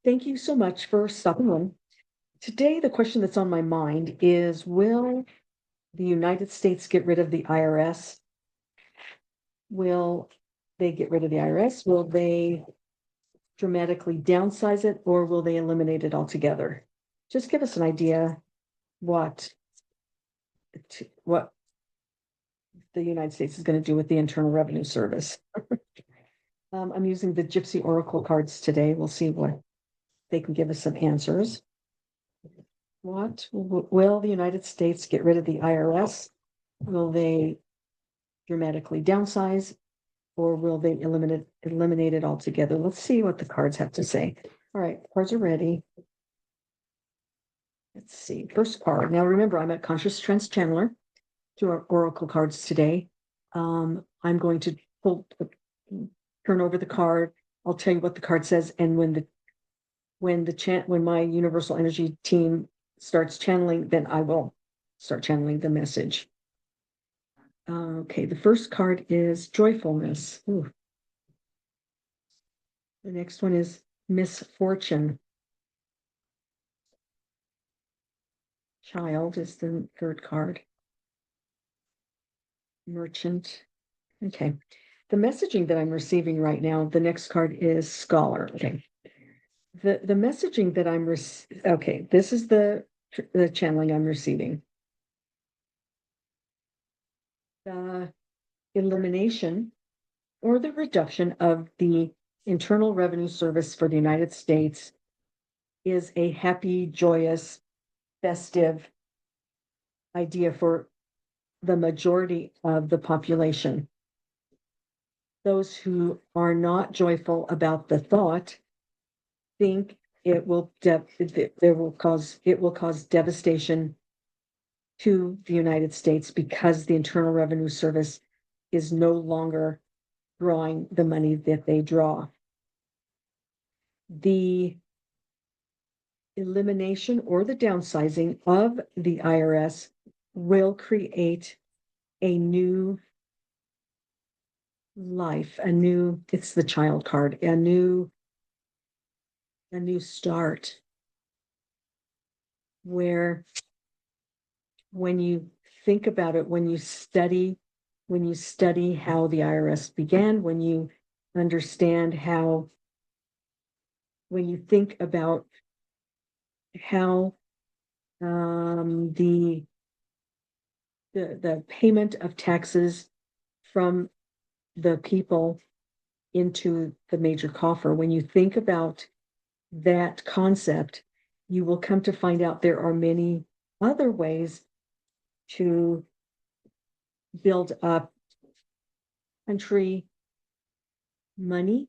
Thank you so much for stopping in. Today, the question that's on my mind is, will the United States get rid of the IRS? Will they get rid of the IRS? Will they dramatically downsize it, or will they eliminate it altogether? Just give us an idea what what the United States is going to do with the Internal Revenue Service. I'm using the Gypsy Oracle cards today. We'll see what they can give us some answers. What will the United States get rid of the IRS? Will they dramatically downsize, or will they eliminate it altogether? Let's see what the cards have to say. All right, cards are ready. Let's see. First card. Now remember, I'm a conscious trance channeler through our oracle cards today. I'm going to turn over the card. I'll tell you what the card says, and when my universal energy team starts channeling, then I will start channeling the message. Okay, the first card is joyfulness. Ooh. The next one is misfortune. Child is the third card. Merchant. Okay. The messaging that I'm receiving right now, the next card is scholar. Okay. The messaging that okay, this is the channeling I'm receiving. The elimination or the reduction of the Internal Revenue Service for the United States is a happy, joyous, festive idea for the majority of the population. Those who are not joyful about the thought think it will cause devastation to the United States because the Internal Revenue Service is no longer drawing the money that they draw. The elimination or the downsizing of the IRS will create a new life, it's the child card, a new start, where when you think about it, when you study how the IRS began, when you understand how, when you think about how the payment of taxes from the people into the major coffer, when you think about that concept, you will come to find out there are many other ways to build up country money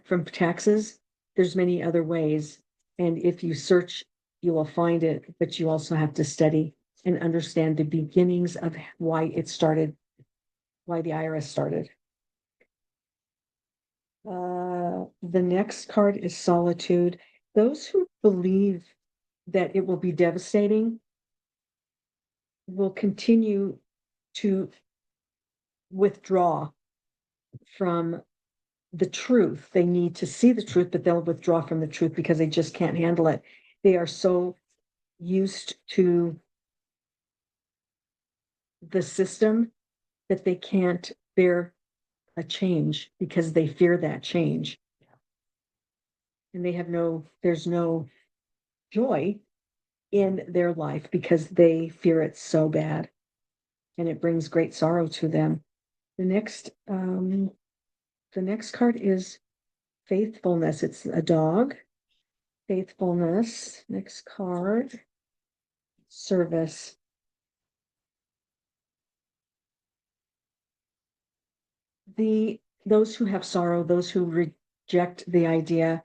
from taxes. There's many other ways, and if you search, you will find it, but you also have to study and understand the beginnings of why it started, why the IRS started. The next card is solitude. Those who believe that it will be devastating will continue to withdraw from the truth. They need to see the truth, but they'll withdraw from the truth because they just can't handle it. They are so used to the system that they can't bear a change because they fear that change. And there's no joy in their life because they fear it so bad. And it brings great sorrow to them. The next card is faithfulness. It's a dog. Faithfulness. Next card. Service. Those who have sorrow, those who reject the idea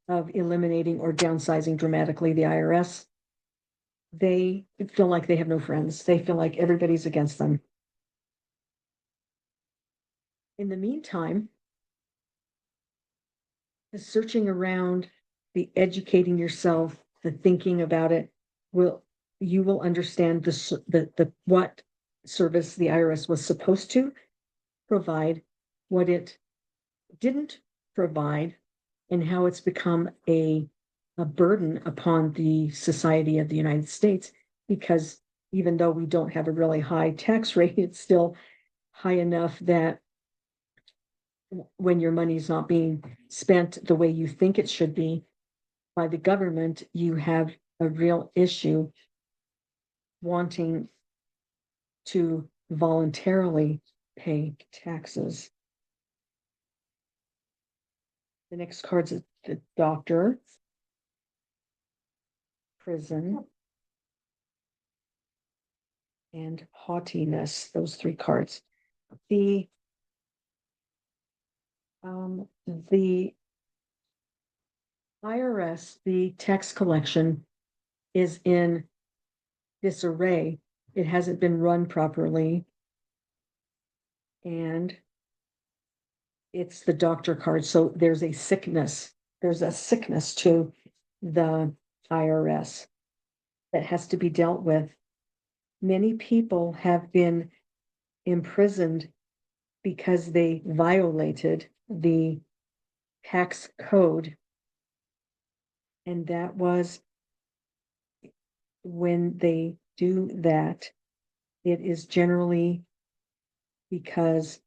of eliminating or downsizing dramatically the IRS, they feel like they have no friends. They feel like everybody's against them. In the meantime, the searching around, the educating yourself, the thinking about it, you will understand the what service the IRS was supposed to provide, what it didn't provide, and how it's become a burden upon the society of the United States, because even though we don't have a really high tax rate, it's still high enough that when your money's not being spent the way you think it should be by the government, you have a real issue wanting to voluntarily pay taxes. The next card's the doctor, prison, and haughtiness. Those three cards. The IRS, the tax collection, is in disarray. It hasn't been run properly, and it's the doctor card. So there's a sickness. There's a sickness to the IRS that has to be dealt with. Many people have been imprisoned because they violated the tax code. And that was, when they do that, it is generally because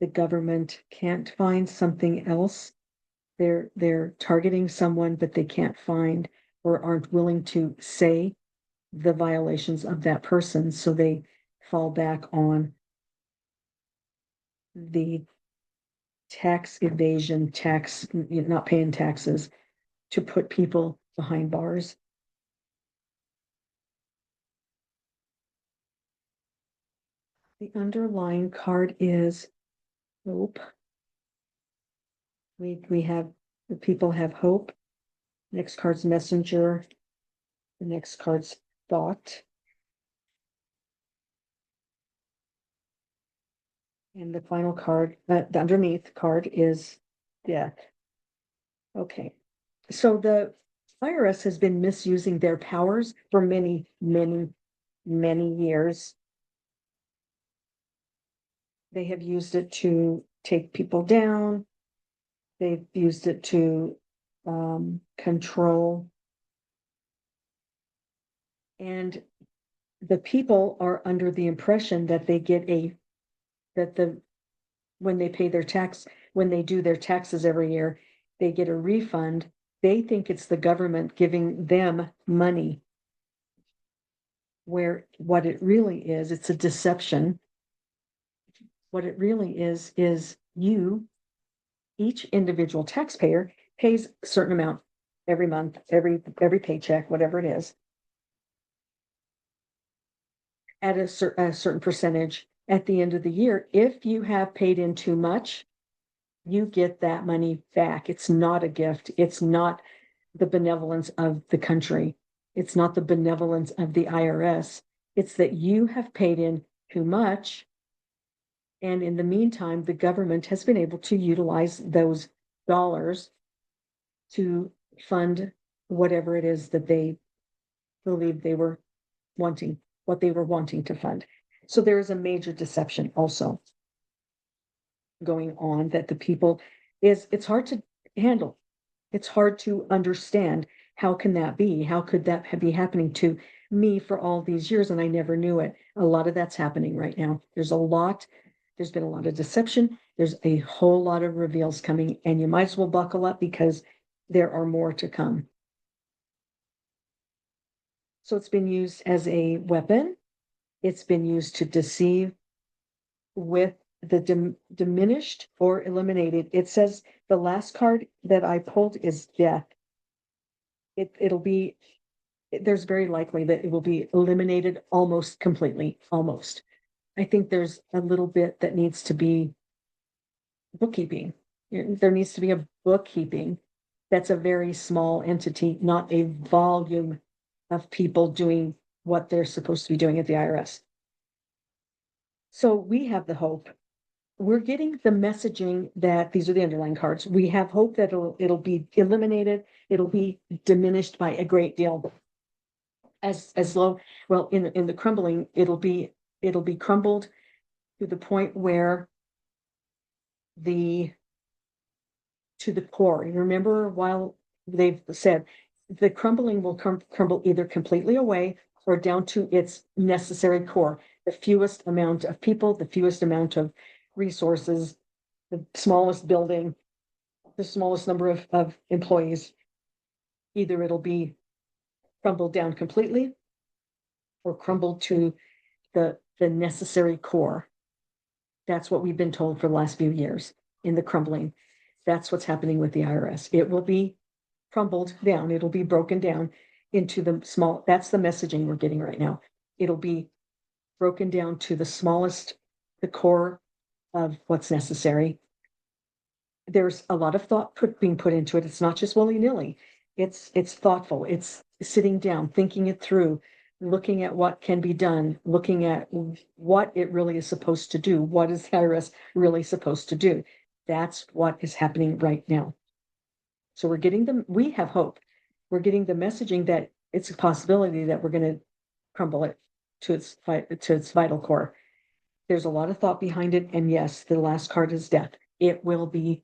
the government can't find something else. They're targeting someone, but they can't find or aren't willing to say the violations of that person. So they fall back on the tax evasion, tax, not paying taxes, to put people behind bars. The underlying card is hope. We have, the people have hope. Next card's messenger. The next card's thought. And the final card, the underneath card, is death. Okay, so the IRS has been misusing their powers for many, many, many years. They have used it to take people down. They've used it to control. And the people are under the impression that they get when they pay their tax, when they do their taxes every year, they get a refund. They think it's the government giving them money, where what it really is, it's a deception. What it really is each individual taxpayer pays a certain amount every month, every paycheck, whatever it is, at a certain percentage. At the end of the year, if you have paid in too much, you get that money back. It's not a gift. It's not the benevolence of the country. It's not the benevolence of the IRS. It's that you have paid in too much. And in the meantime, the government has been able to utilize those dollars to fund whatever it is that they believe they were wanting, what they were wanting to fund. So there is a major deception also going on that the people it's hard to handle. It's hard to understand. How can that be? How could that be happening to me for all these years and I never knew it? A lot of that's happening right now. There's been a lot of deception. There's a whole lot of reveals coming, and you might as well buckle up because there are more to come. So it's been used as a weapon. It's been used to deceive with the diminished or eliminated. It says the last card that I pulled is death. It'll be, there's very likely that it will be eliminated almost completely, almost. I think there's a little bit that needs to be bookkeeping. There needs to be a bookkeeping. That's a very small entity, not a volume of people doing what they're supposed to be doing at the IRS. So we have the hope. We're getting the messaging that these are the underlying cards. We have hope that it'll be eliminated. It'll be diminished by a great deal. As low, well, in the crumbling, it'll be crumbled to the point where to the core. You remember, while they've said the crumbling will crumble either completely away or down to its necessary core, the fewest amount of people, the fewest amount of resources, the smallest building, the smallest number of employees. Either it'll be crumbled down completely or crumbled to the necessary core. That's what we've been told for the last few years in the crumbling. That's what's happening with the IRS. It will be crumbled down. It'll be broken down into the small. That's the messaging we're getting right now. It'll be broken down to the smallest, the core of what's necessary. There's a lot of thought being put into it. It's not just willy-nilly. It's thoughtful. It's sitting down, thinking it through, looking at what can be done, looking at what it really is supposed to do. What is the IRS really supposed to do? That's what is happening right now. So we're getting them. We have hope. We're getting the messaging that it's a possibility that we're going to crumble it to its vital core. There's a lot of thought behind it, and yes, the last card is death. It will be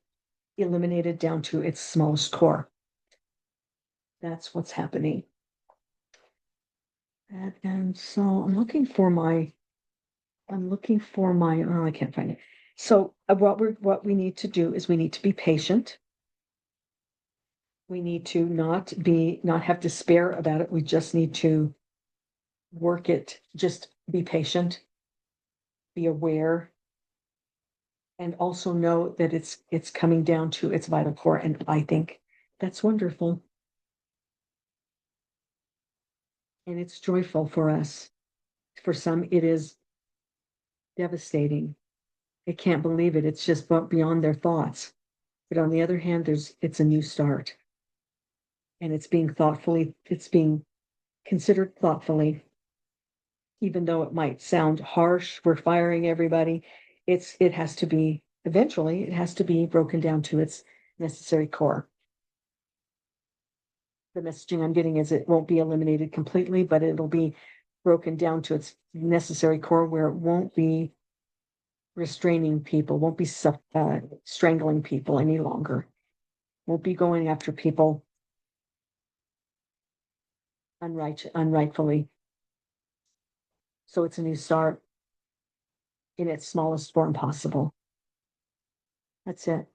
eliminated down to its smallest core. That's what's happening. And so I'm looking for my, oh, I can't find it. So what we need to do is we need to be patient. We need to not have despair about it. We just need to work it, just be patient, be aware, and also know that it's coming down to its vital core. And I think that's wonderful. And it's joyful for us. For some, it is devastating. They can't believe it. It's just beyond their thoughts. But on the other hand, it's a new start. And it's being considered thoughtfully, even though it might sound harsh, we're firing everybody. Eventually, it has to be broken down to its necessary core. The messaging I'm getting is it won't be eliminated completely, but it'll be broken down to its necessary core where it won't be restraining people, won't be strangling people any longer, won't be going after people unrightfully. So it's a new start in its smallest form possible. That's it.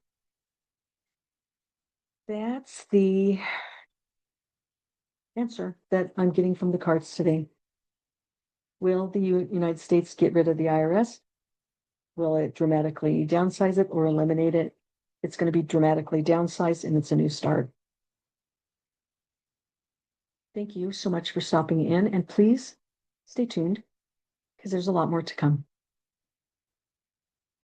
That's the answer that I'm getting from the cards today. Will the United States get rid of the IRS? Will it dramatically downsize it or eliminate it? It's going to be dramatically downsized, and it's a new start. Thank you so much for stopping in, and please stay tuned because there's a lot more to come.